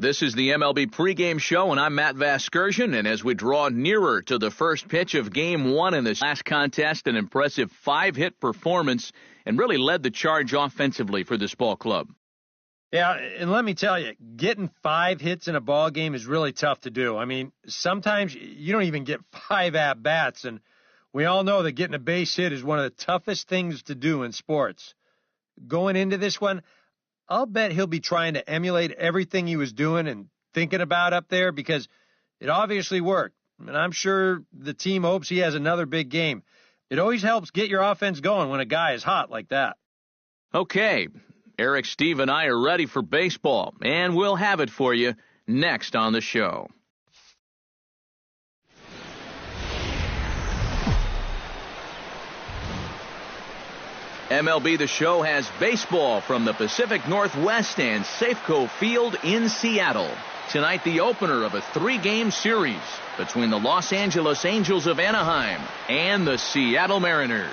This is the MLB pregame show, and I'm Matt Vasgersian. And as we draw nearer to the first pitch of Game 1 in this last contest, an impressive 5-hit performance and really led the charge offensively for this ball club. Yeah, and let me tell you, getting 5 hits in a ball game is really tough to do. I mean, sometimes you don't even get 5 at-bats, and we all know that getting a base hit is one of the toughest things to do in sports. Going into this one, I'll bet he'll be trying to emulate everything he was doing and thinking about up there because it obviously worked. And I'm sure the team hopes he has another big game. It always helps get your offense going when a guy is hot like that. Okay, Eric, Steve, and I are ready for baseball, and we'll have it for you next on the show. MLB The Show has baseball from the Pacific Northwest and Safeco Field in Seattle. Tonight, the opener of a 3-game series between the Los Angeles Angels of Anaheim and the Seattle Mariners.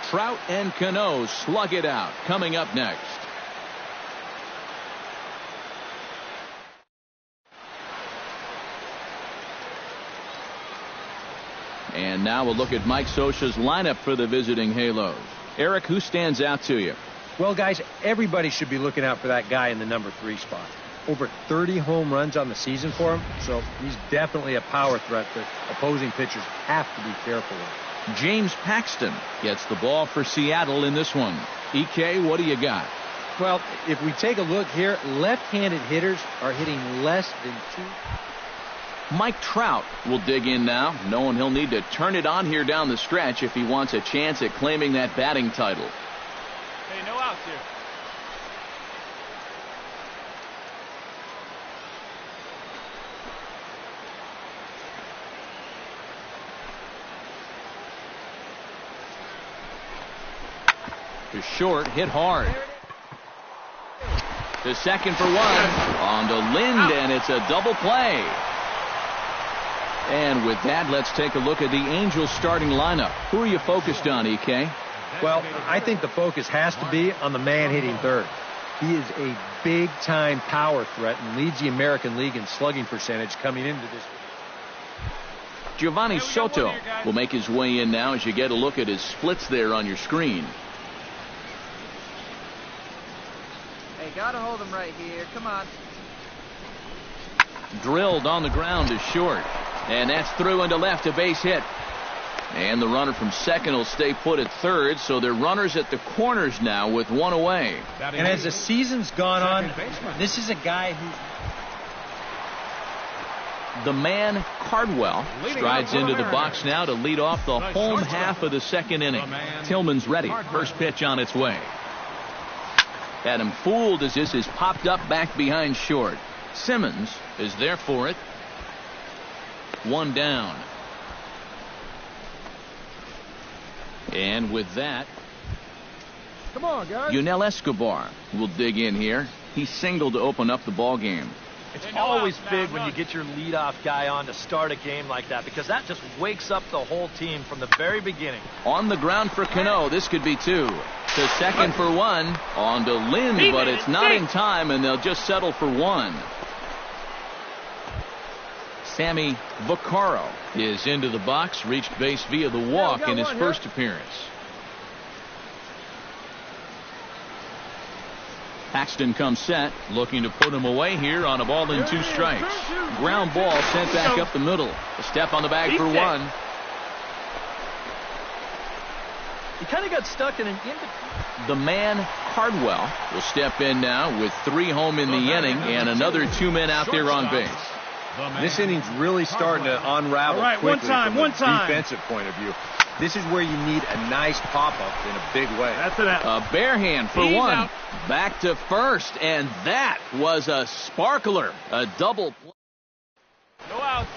Trout and Cano slug it out coming up next. And now we'll look at Mike Scioscia's lineup for the visiting Halos. Eric, who stands out to you? Well, guys, everybody should be looking out for that guy in the number 3 spot. Over 30 home runs on the season for him, so he's definitely a power threat that opposing pitchers have to be careful of. James Paxton gets the ball for Seattle in this one. EK, what do you got? Well, if we take a look here, left-handed hitters are hitting less than 2. Mike Trout will dig in now, knowing he'll need to turn it on here down the stretch if he wants a chance at claiming that batting title. Hey, no outs here. To short, hit hard. To second for 1. On to Lind, and it's a double play. And with that, let's take a look at the Angels starting lineup. Who are you focused on, EK? Well, I think the focus has to be on the man hitting third. He is a big-time power threat and leads the American League in slugging percentage coming into this. Giovanni Soto will make his way in now as you get a look at his splits there on your screen. Hey, gotta hold him right here. Come on. Drilled on the ground to short. And that's through into left, a base hit. And the runner from second will stay put at third, so they're runners at the corners now with 1 away. And as the season's gone on, this is a guy who... The man, Cardwell, strides into the box now to lead off the home half of the second inning. Tillman's ready. First pitch on its way. Had him fooled as this is popped up back behind short. Simmons is there for it. 1 down. And with that, Come on, guys. Yunel Escobar will dig in here. He singled to open up the ball game. It's always big when you get your leadoff guy on to start a game like that because that just wakes up the whole team from the very beginning. On the ground for Cano. This could be 2. To second for 1. On to Lind, but it's not in time, and they'll just settle for 1. Sammy Vaccaro is into the box, reached base via the walk in his first appearance. Paxton comes set, looking to put him away here on a ball and 2 strikes. Ground ball sent back up the middle. A step on the bag for 1. He kind of got stuck in an in-between. The man, Cardwell, will step in now with 3 home in the inning and another 2 men out there on base. This inning's really starting to unravel quickly from a defensive point of view. This is where you need a nice pop-up in a big way. That's it. A bare hand for 1. Out. Back to first, and that was a sparkler. A double play. No outs.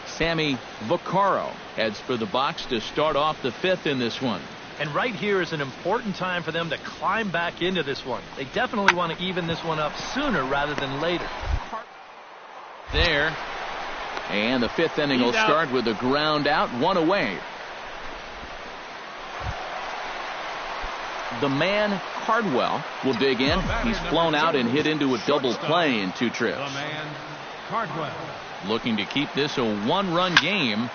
Sammy Vaccaro heads for the box to start off the 5th in this one. And right here is an important time for them to climb back into this one. They definitely want to even this one up sooner rather than later. There. And the 5th inning will start with a ground out, 1 away. The man, Cardwell, will dig in. He's flown out and hit into a double play in 2 trips. The man, Cardwell. Looking to keep this a 1-run game.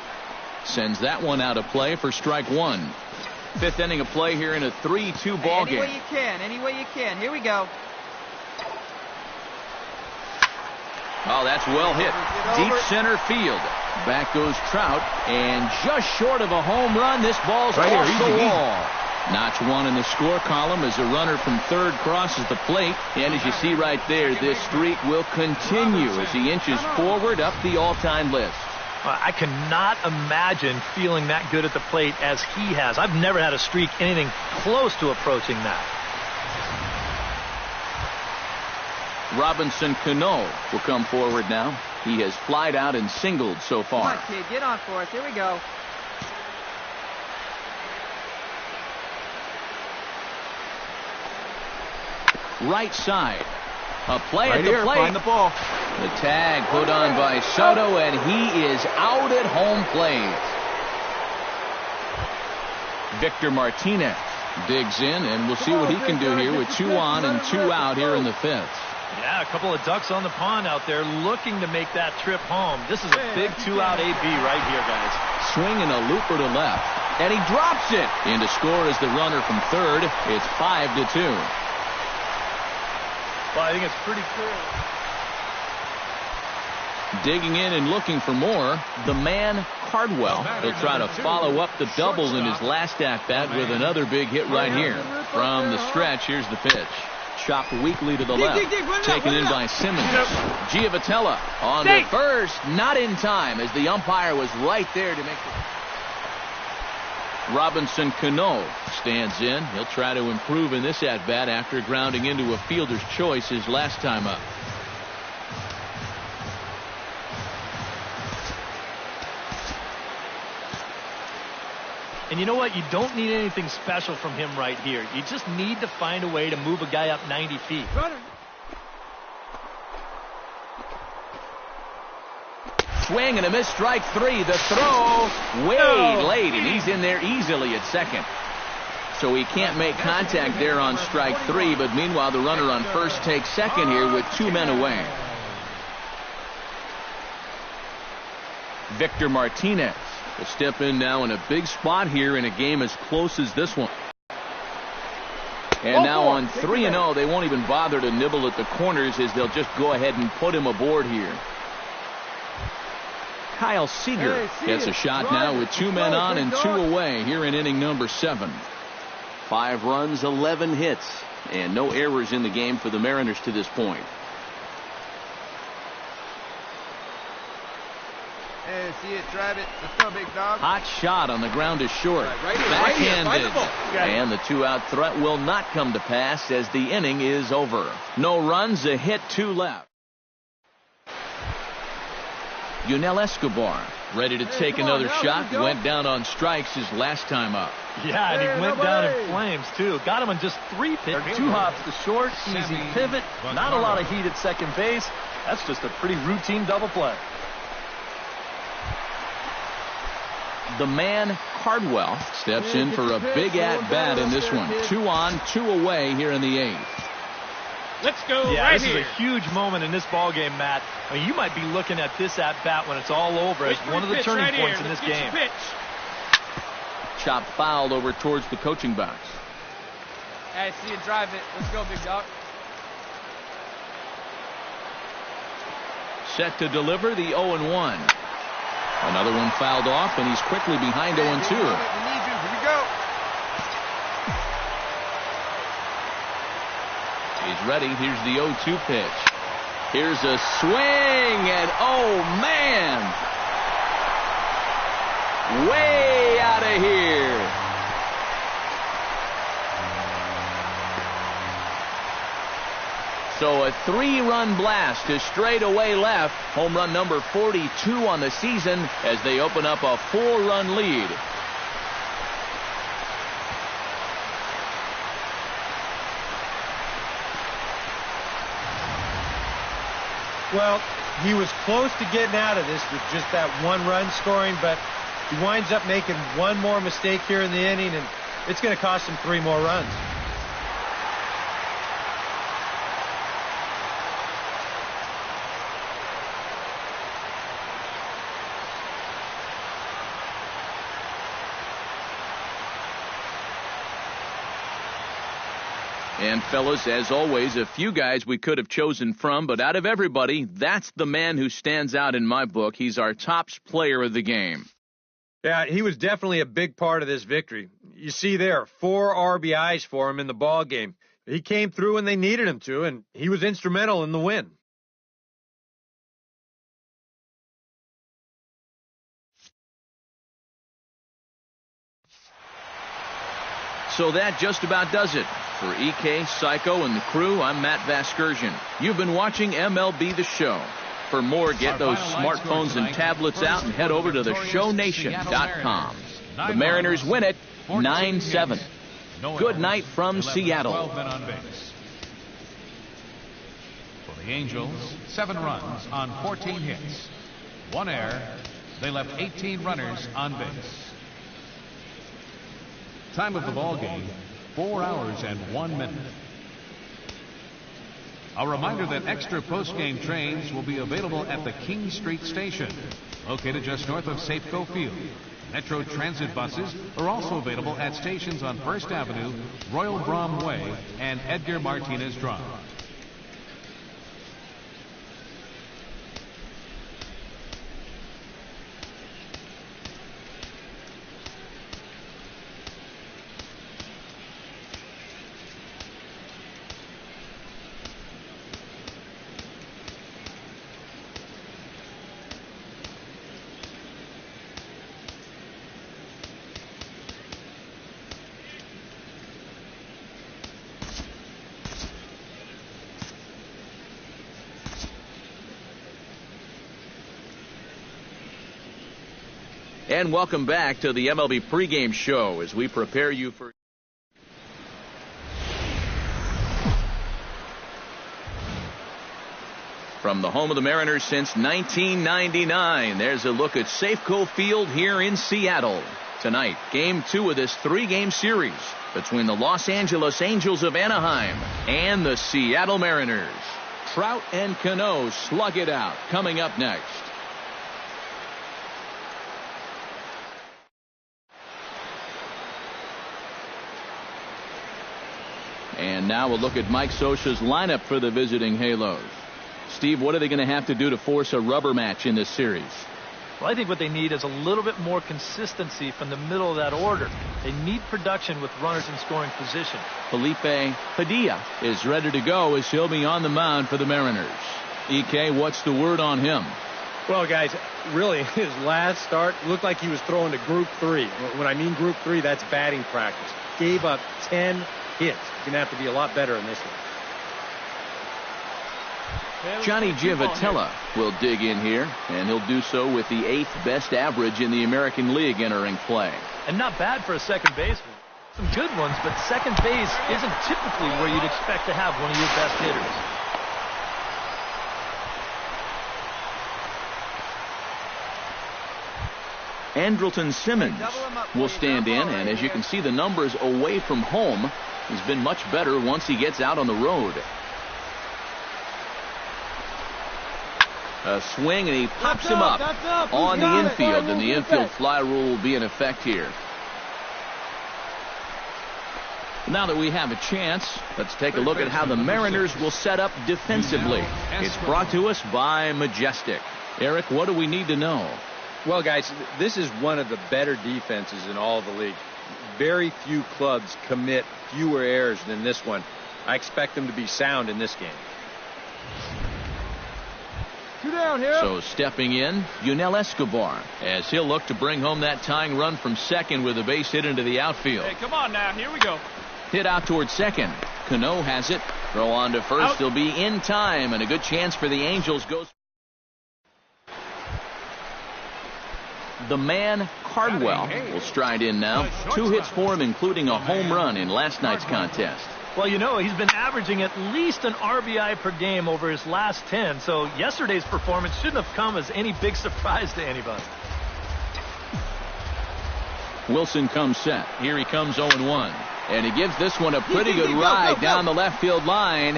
Sends that one out of play for strike 1. 5th inning of play here in a 3-2 ball game. Any way you can. Here we go. Oh, that's well hit. Deep center field. Back goes Trout, and just short of a home run, this ball's off the wall. Notch 1 in the score column as a runner from third crosses the plate. And as you see right there, this streak will continue as he inches forward up the all-time list. I cannot imagine feeling that good at the plate as he has. I've never had a streak anything close to approaching that. Robinson Cano will come forward now. He has flied out and singled so far. Come on, kid, get on for us. Here we go. Right side. A play right at the here, plate. find the ball. The tag put on by Soto, and he is out at home plate. Victor Martinez digs in, and we'll see what he can do here with 2 on and 2 out here in the 5th. Yeah, a couple of ducks on the pond out there looking to make that trip home. This is a big 2-out AB right here, guys. Swinging a looper to left, and he drops it. In to score is the runner from third. It's 5-2. Well, I think it's pretty clear. Digging in and looking for more, the man, Cardwell. He'll try to follow up the double in his last at-bat with another big hit right here. From the stretch, here's the pitch. Chopped weakly to the left. Taken in by Simmons. Giavotella on the first. Not in time as the umpire was right there to make the... Robinson Cano stands in. He'll try to improve in this at-bat after grounding into a fielder's choice his last time up. And you know what? You don't need anything special from him right here. You just need to find a way to move a guy up 90 feet. Swing and a miss, strike 3. The throw way late, and he's in there easily at second. So he can't make contact there on strike 3, but meanwhile the runner on first takes second here with 2 men away. Victor Martinez will step in now in a big spot here in a game as close as this one. And now on 3-0, they won't even bother to nibble at the corners as they'll just go ahead and put him aboard here. Kyle Seager gets a shot now with 2 men on and 2 away here in inning number 7. 5 runs, 11 hits, and no errors in the game for the Mariners to this point. Hey, see it, drive it. Let's go, big dog. Hot shot on the ground is short. Backhanded. Right here. And the 2-out threat will not come to pass as the inning is over. No runs, a hit, 2 left. Yunel Escobar ready to take another shot. Went down on strikes his last time up. Yeah, and he went down in flames, too. Got him on just 3 pitches. 2 hops to short, easy pivot. Not a lot of heat at second base. That's just a pretty routine double play. The man, Cardwell, steps in for a big at-bat in this one. 2 on, 2 away here in the 8th. Let's go. Yeah, right this here. is a huge moment in this ball game, Matt. I mean, you might be looking at this at-bat when it's all over as one of the turning points in this game. Chopped foul over towards the coaching box. Hey, see you drive it. Let's go, big dog. Set to deliver the 0-1. Another one fouled off, and he's quickly behind 0-2. We need you. Here we go. He's ready. Here's the 0-2 pitch. Here's a swing, and oh, man. Way out of here. So a 3-run blast to straightaway left. Home run number 42 on the season as they open up a 4-run lead. Well, he was close to getting out of this with just that 1-run scoring, but he winds up making one more mistake here in the inning, and it's going to cost him 3 more runs. And fellas, as always, a few guys we could have chosen from, but out of everybody, that's the man who stands out in my book. He's our top player of the game. Yeah, he was definitely a big part of this victory. You see there, 4 RBIs for him in the ball game. He came through when they needed him to, and he was instrumental in the win. So that just about does it. For EK, Psycho, and the crew, I'm Matt Vasgersian. You've been watching MLB The Show. For more, get those smartphones and tablets out and head over to theshownation.com. The Mariners win it 9-7. Good night from Seattle. 12 men on base. For the Angels, 7 runs on 14 hits. 1 error. They left 18 runners on base. Time of the ball game, 4 hours and 1 minute. A reminder that extra post-game trains will be available at the King Street Station, located just north of Safeco Field. Metro Transit buses are also available at stations on First Avenue, Royal Brom Way, and Edgar Martinez Drive. And welcome back to the MLB pregame show as we prepare you for... From the home of the Mariners since 1999, there's a look at Safeco Field here in Seattle. Tonight, Game 2 of this 3-game series between the Los Angeles Angels of Anaheim and the Seattle Mariners. Trout and Cano slug it out. Coming up next. And now we'll look at Mike Scioscia's lineup for the visiting Halos. Steve, what are they going to have to do to force a rubber match in this series? Well, I think what they need is a little bit more consistency from the middle of that order. They need production with runners in scoring position. Felipe Padilla is ready to go as he'll be on the mound for the Mariners. EK, what's the word on him? Well, guys, really, his last start looked like he was throwing to Group 3. When I mean Group 3, that's batting practice. Gave up 10 hits. He's going to have to be a lot better in this one. Johnny Giavotella will dig in here, and he'll do so with the 8th best average in the American League entering play. And not bad for a second baseman. Some good ones, but second base isn't typically where you'd expect to have one of your best hitters. Andrelton Simmons will stand in, and as you can see, the numbers away from home has been much better once he gets out on the road. A swing, and he pops him up on the infield, and the infield fly rule will be in effect here. Now that we have a chance, let's take a look at how the Mariners will set up defensively. It's brought to us by Majestic. Eric, what do we need to know? Well, guys, this is one of the better defenses in all of the league. Very few clubs commit fewer errors than this one. I expect them to be sound in this game. So stepping in, Yunel Escobar, as he'll look to bring home that tying run from second with a base hit into the outfield. Hey, come on now. Here we go. Hit out towards second. Cano has it. Throw on to first. He'll be in time, and a good chance for the Angels goes. The man, Cardwell, will stride in now. 2 hits for him, including a home run in last night's contest. Well, you know, he's been averaging at least an RBI per game over his last 10, so yesterday's performance shouldn't have come as any big surprise to anybody. Wilson comes set. Here he comes 0-1. And he gives this one a pretty good ride down the left field line.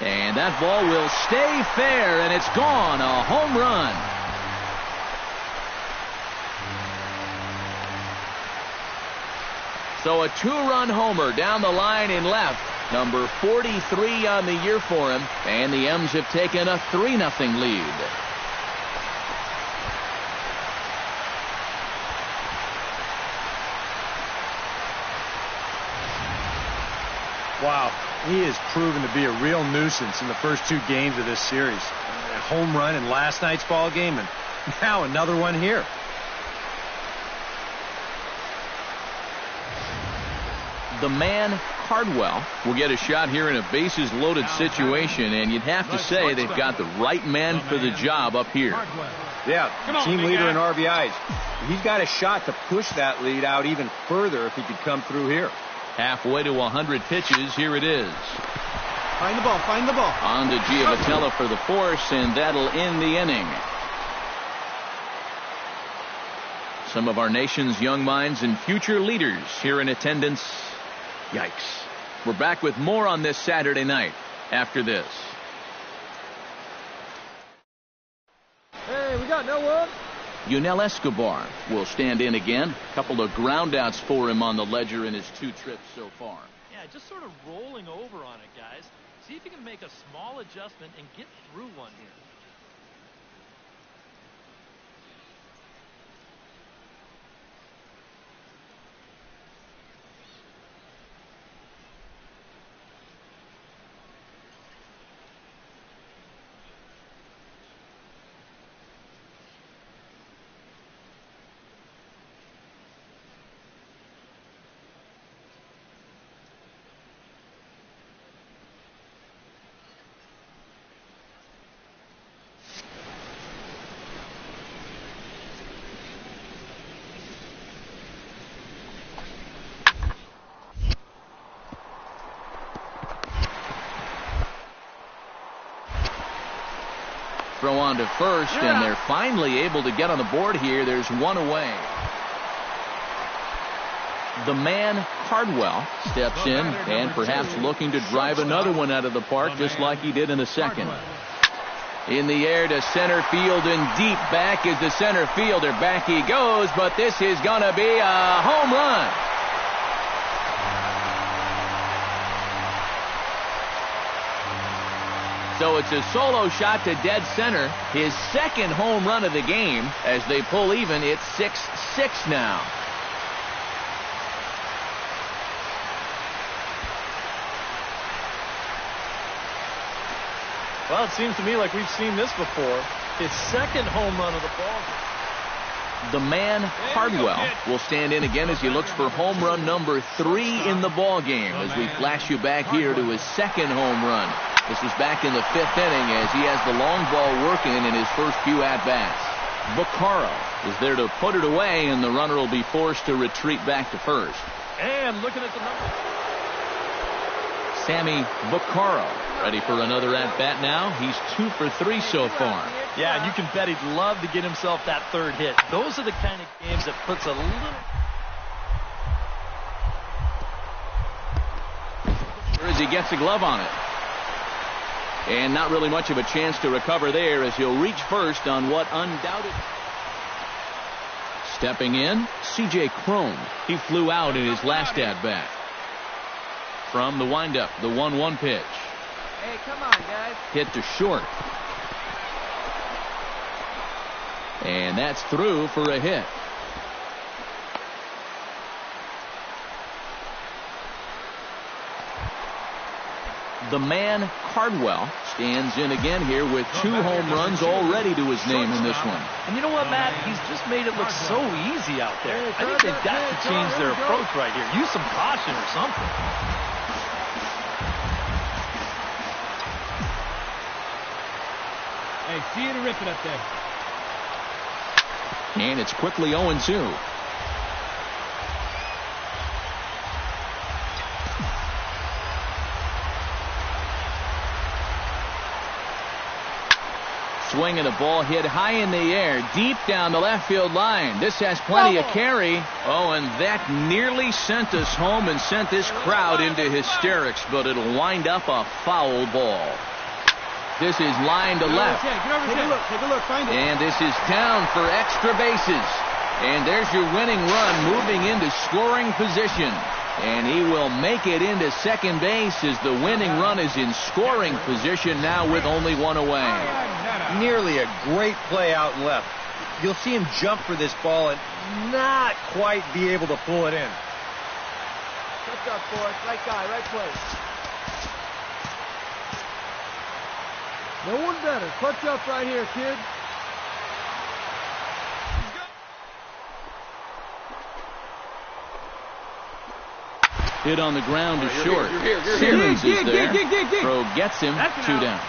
And that ball will stay fair, and it's gone. A home run. So a 2-run homer down the line in left. Number 43 on the year for him. And the M's have taken a 3-0 lead. Wow, he has proven to be a real nuisance in the first 2 games of this series. A home run in last night's ball game, and now another one here. The man, Cardwell, will get a shot here in a bases-loaded situation, and you'd have to say they've got the right man for the job up here. Yeah, team leader in RBIs. He's got a shot to push that lead out even further if he could come through here. Halfway to 100 pitches, here it is. Find the ball, find the ball. On to Giavotella for the force, and that'll end the inning. Some of our nation's young minds and future leaders here in attendance. Yikes. We're back with more on this Saturday night after this. Hey, we got no one. Yunel Escobar will stand in again. A couple of groundouts for him on the ledger in his 2 trips so far. Yeah, just sort of rolling over on it, guys. See if you can make a small adjustment and get through one here. Throw on to first, and they're finally able to get on the board here. There's one away. The man, Cardwell, steps in and perhaps looking to drive another one out of the park just like he did in the second. In the air to center field and deep. Back is the center fielder. Back he goes, but this is going to be a home run. So it's a solo shot to dead center. His second home run of the game. As they pull even, it's 6-6 now. Well, it seems to me like we've seen this before. His second home run of the ball. The man, Cardwell, will stand in again as he looks for home run number 3 in the ball game. As we flash you back here to his second home run. This was back in the 5th inning as he has the long ball working in his first few at-bats. Vaccaro is there to put it away, and the runner will be forced to retreat back to first. And looking at the number. Sammy Vaccaro ready for another at-bat now. He's 2 for 3 so far. Yeah, and you can bet he'd love to get himself that third hit. Those are the kind of games that puts a little... As he gets a glove on it. And not really much of a chance to recover there as he'll reach first on what undoubted... Stepping in, C.J. Cron. He flew out in his last at-bat. From the windup, the 1-1 pitch. Hey, come on, guys. Hit to short. And that's through for a hit. The man, Cardwell, stands in again here with 2 home runs already to his name in this one. And you know what, Matt? He's just made it look so easy out there. I think they've got to change their approach right here. Use some caution or something. Hey, see you to rip it up there. And it's quickly 0-2. Swing and a ball hit high in the air, deep down the left field line. This has plenty of carry. Oh, and that nearly sent us home and sent this crowd into hysterics, but it'll wind up a foul ball. This is line to left. Take a look, find it. And this is down for extra bases. And there's your winning run, moving into scoring position. And he will make it into second base as the winning run is in scoring position now with only one away. Nearly a great play out and left. You'll see him jump for this ball and not quite be able to pull it in. Catch up, boys. Right guy, right place. No one better. Clutch up right here, kid. Hit on the ground to short. Simmons is there. Throw gets him. 2 down.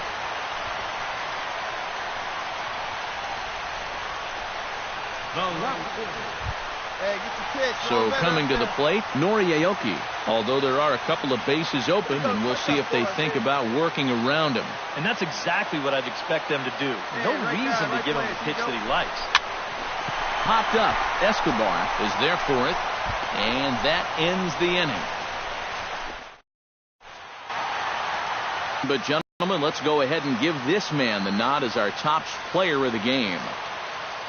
Hey, get your pitch. So coming to the plate, Noriaoki. Although there are a couple of bases open, and we'll see if they think about working around him. And that's exactly what I'd expect them to do. No reason to give him the pitch that he likes. Popped up. Escobar is there for it, and that ends the inning. But gentlemen, let's go ahead and give this man the nod as our top player of the game.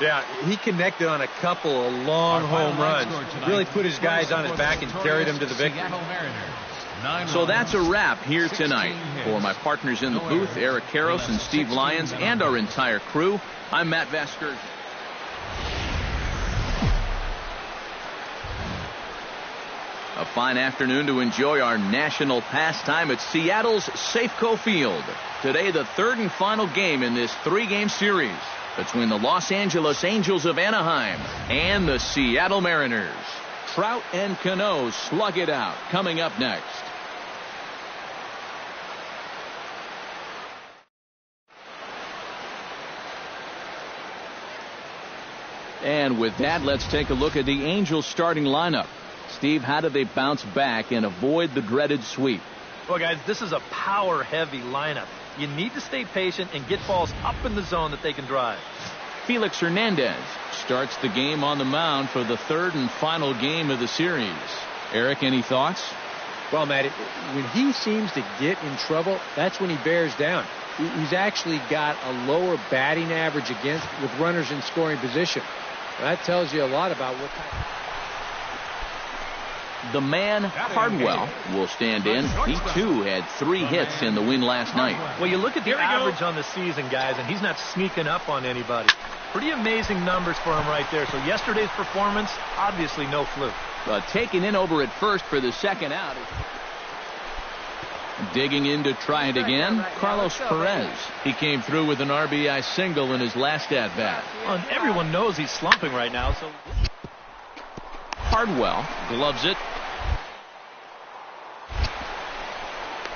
Yeah, he connected on a couple of long home runs. Really put his guys on his back and carried them to the victory. So that's a wrap here tonight. For my partners in the booth, Eric Karros and Steve Lyons, and our entire crew, I'm Matt Vasker. A fine afternoon to enjoy our national pastime at Seattle's Safeco Field. Today, the third and final game in this 3-game series between the Los Angeles Angels of Anaheim and the Seattle Mariners. Trout and Cano slug it out. Coming up next. And with that, let's take a look at the Angels starting lineup. Steve, how do they bounce back and avoid the dreaded sweep? Well, guys, this is a power-heavy lineup. You need to stay patient and get balls up in the zone that they can drive. Felix Hernandez starts the game on the mound for the third and final game of the series. Eric, any thoughts? Well, Matt, when he seems to get in trouble, that's when he bears down. He's actually got a lower batting average against with runners in scoring position. That tells you a lot about what kind of... The man, Cardwell, will stand in. He, too, had 3 hits in the win last night. Well, you look at the average on the season, guys, and he's not sneaking up on anybody. Pretty amazing numbers for him right there. So yesterday's performance, obviously no fluke. Taken in over at first for the second out. Digging in to try it again, Carlos Perez. He came through with an RBI single in his last at-bat. Well, and everyone knows he's slumping right now, so... Cardwell gloves it.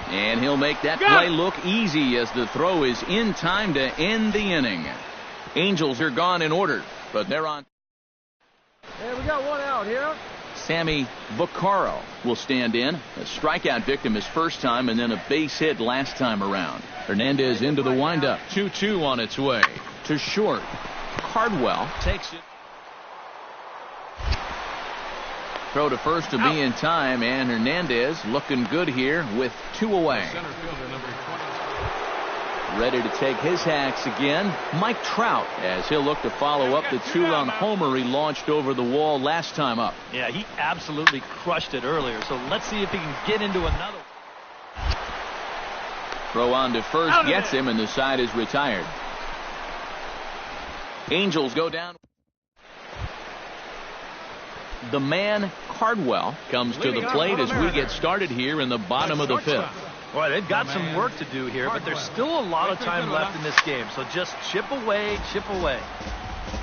And he'll make that play look easy as the throw is in time to end the inning. Angels are gone in order, but they're on. Hey, we got one out here. Sammy Vaccaro will stand in. A strikeout victim his first time and then a base hit last time around. Hernandez into the windup. 2-2 on its way. To short. Cardwell takes it. Throw to first to be in time, and Hernandez looking good here with 2 away. Ready to take his hacks again, Mike Trout, as he'll look to follow up the 2-run homer he launched over the wall last time up. Yeah, he absolutely crushed it earlier, so let's see if he can get into another. Throw on to first, gets him, and the side is retired. Angels go down. The man, Cardwell, comes to the plate as we get started here in the bottom of the 5th. Well, they've got some work to do here, but there's still a lot of time left in this game, so just chip away, chip away.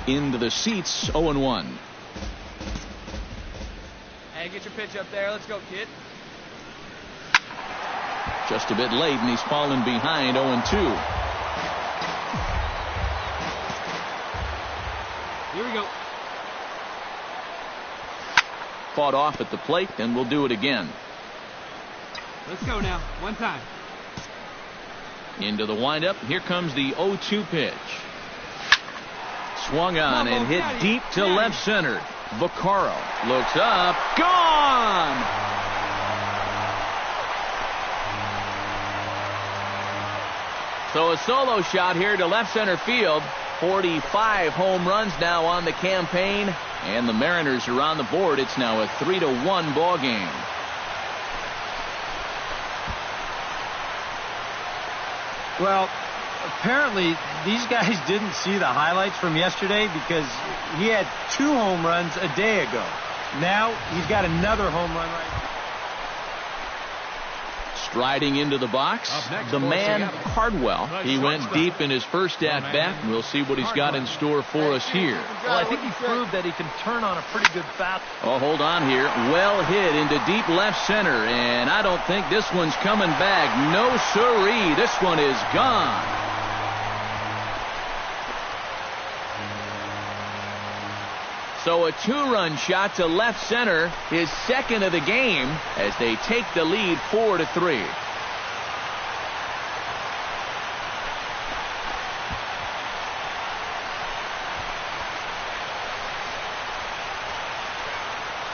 Into the seats, 0-1. Hey, get your pitch up there. Let's go, kid. Just a bit late, and he's fallen behind, 0-2. Here we go. Fought off at the plate, and we'll do it again. Let's go now. One time. Into the windup. Here comes the 0-2 pitch. Swung on and hit deep to left center. Vaccaro looks up. Gone! So a solo shot here to left center field. 45 home runs now on the campaign. And the Mariners are on the board. It's now a 3-1 ball game. Well, apparently these guys didn't see the highlights from yesterday because he had 2 home runs a day ago. Now he's got another home run right now. Striding into the box, the man Cardwell. He went deep in his first at-bat, and we'll see what he's got in store for us here. Well, I think he proved that he can turn on a pretty good fastball. Oh, hold on here. Well hit into deep left center, and I don't think this one's coming back. No siree. This one is gone. So a 2-run shot to left center, his second of the game, as they take the lead 4-3.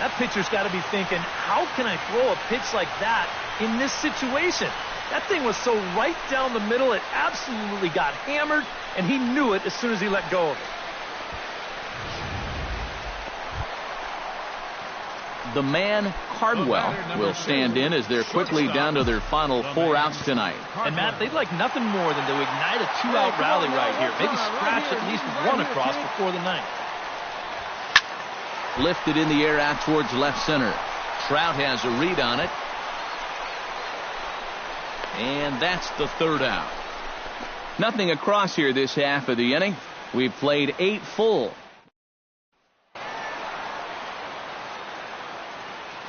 That pitcher's got to be thinking, how can I throw a pitch like that in this situation? That thing was so right down the middle, it absolutely got hammered, and he knew it as soon as he let go of it. The man Cardwell will stand in as they're quickly down to their final 4 outs tonight. And Matt, they'd like nothing more than to ignite a 2-out rally right here. Maybe scratch at least 1 across before the 9th. Lifted in the air out towards left center. Trout has a read on it. And that's the 3rd out. Nothing across here this half of the inning. We've played 8 full.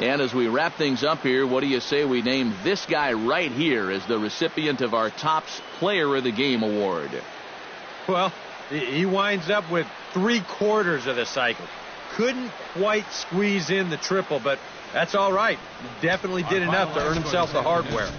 And as we wrap things up here, what do you say we name this guy right here as the recipient of our Topps Player of the Game award? Well, he winds up with 3/4 of the cycle. Couldn't quite squeeze in the triple, but that's all right. He definitely did enough to earn himself the hardware.